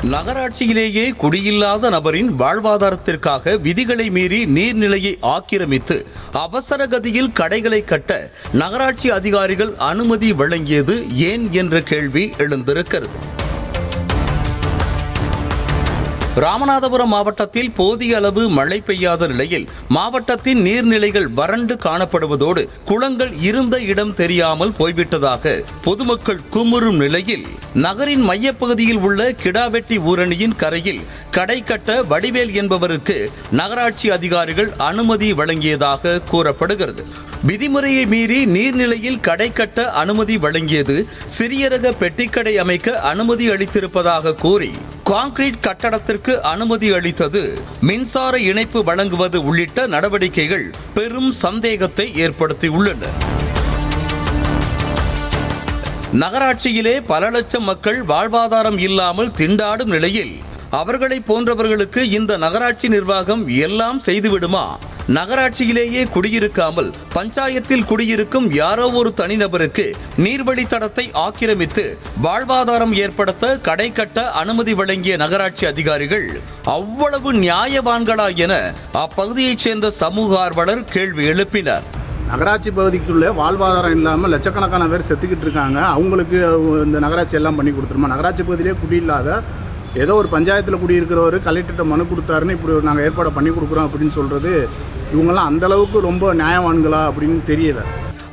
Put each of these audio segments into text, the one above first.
நகராட்சியிலேயே குடியில்லாத நபரின் வாழ்வாதாரத்திற்காக விதிகளை மீறி நீர்நிலையை ஆக்கிரமித்து அவசர கதியில் கடைகளை கட்ட நகராட்சி அதிகாரிகள் அனுமதி வழங்கியது ஏன் என்ற கேள்வி எழுந்திருக்கிறது. ராமநாதபுரம் மாவட்டத்தில் போதிய அளவு மழை பெய்யாத நிலையில் மாவட்டத்தின் நீர்நிலைகள் வறண்டு காணப்படுவதோடு குளங்கள் இருந்த இடம் தெரியாமல் போய்விட்டதாக பொதுமக்கள் குமுறும் நிலையில் நகரின் மையப்பகுதியில் உள்ள கிடாவெட்டி ஊரணியின் கரையில் கடை கட்ட வடிவேல் என்பவருக்கு நகராட்சி அதிகாரிகள் அனுமதி வழங்கியதாக கூறப்படுகிறது. விதிமுறையை மீறி நீர்நிலையில் கடை கட்ட அனுமதி வழங்கியது சிறிய ரக பெட்டிக்கடை அமைக்க அனுமதி அளித்திருப்பதாக கூறி கான்கிரீட் கட்டடத்திற்கு அனுமதி அளித்தது, மின்சார இணைப்பு வழங்குவது உள்ளிட்ட நடவடிக்கைகள் பெரும் சந்தேகத்தை ஏற்படுத்தியுள்ளன. நகராட்சியிலே பல லட்சம் மக்கள் வாழ்வாதாரம் இல்லாமல் திண்டாடும் நிலையில் அவர்களை போன்றவர்களுக்கு இந்த நகராட்சி நிர்வாகம் எல்லாம் செய்துவிடுமா? நகராட்சியிலேயே குடியிருக்காமல் பஞ்சாயத்தில் குடியிருக்கும் யாரோ ஒரு தனிநபருக்கு நீர்வழித்தடத்தை ஆக்கிரமித்து வாழ்வாதாரம் ஏற்படுத்த கடை கட்ட அனுமதி வழங்கிய நகராட்சி அதிகாரிகள் அவ்வளவு நியாயவான்களா என அப்பகுதியைச் சேர்ந்த சமூக ஆர்வலர் கேள்வி எழுப்பினார். நகராட்சி பகுதிக்குள்ளே வாழ்வாதாரம் இல்லாமல் லட்சக்கணக்கான பேர் செத்துக்கிட்டு இருக்காங்க. அவங்களுக்கு இந்த நகராட்சி எல்லாம் பண்ணி கொடுத்துருமா? நகராட்சி பகுதியிலே குடியில்லாத ஏதோ ஒரு பஞ்சாயத்தில் குடியிருக்கிறவர் கலெக்டர்கிட்ட மனு கொடுத்தாருன்னு இப்படி நாங்கள் ஏற்பாடு பண்ணி கொடுக்குறோம் அப்படின்னு சொல்கிறது இவங்கெல்லாம் அந்தளவுக்கு ரொம்ப நியாயவான்களா அப்படின்னு தெரியல.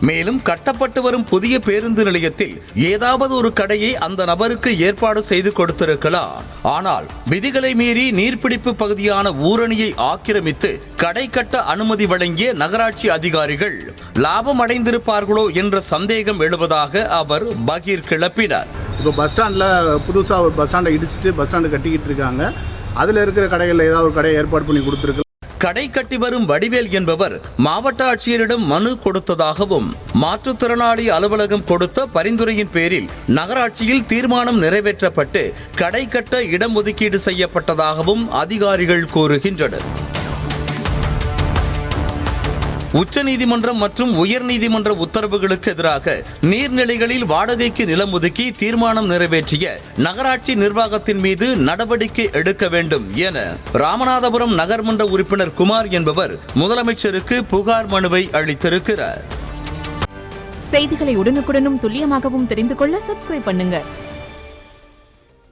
மேலும் கட்டப்பட்டு வரும் புதிய பேருந்து நிலையத்தில் ஏதாவது ஒரு கடையை அந்த நபருக்கு ஏற்பாடு செய்து கொடுத்திருக்கலாம். ஆனால் விதிகளை மீறி நீர்பிடிப்பு பகுதியான ஊரணியை ஆக்கிரமித்து கடை கட்ட அனுமதி வழங்கிய நகராட்சி அதிகாரிகள் லாபம் அடைந்திருப்பார்களோ என்ற சந்தேகம் எழுவதாக அவர் பகீர் கிளப்பினார். இப்போ பஸ் ஸ்டாண்டில் புதுசாக ஒரு பஸ் ஸ்டாண்டை இடிச்சிட்டு பஸ் ஸ்டாண்டு கட்டிக்கிட்டு இருக்காங்க. அதில் இருக்கிற கடைகளில் ஏதாவது ஒரு கடையை ஏற்பாடு பண்ணி கொடுத்துருக்கு. கடை கட்டி வரும் வடிவேல் என்பவர் மாவட்ட ஆட்சியரிடம் மனு கொடுத்ததாகவும் மாற்றுத்திறனாளி அலுவலகம் கொடுத்த பரிந்துரையின் பேரில் நகராட்சியில் தீர்மானம் நிறைவேற்றப்பட்டு கடை கட்ட இடம் ஒதுக்கீடு செய்யப்பட்டதாகவும் அதிகாரிகள் கூறுகின்றனர். உச்சநீதிமன்றம் மற்றும் உயர்நீதிமன்ற உத்தரவுகளுக்கு எதிராக நீர்நிலைகளில் வாடகைக்கு நிலம் ஒதுக்கி தீர்மானம் நிறைவேற்றிய நகராட்சி நிர்வாகத்தின் மீது நடவடிக்கை எடுக்க வேண்டும் என ராமநாதபுரம் நகர்மன்ற உறுப்பினர் குமார் என்பவர் முதலமைச்சருக்கு புகார் மனுவை அளித்திருக்கிறார். செய்திகளை உடனுக்குடனும் துல்லியமாகவும் தெரிந்து கொள்ள சப்ஸ்கிரைப் பண்ணுங்க.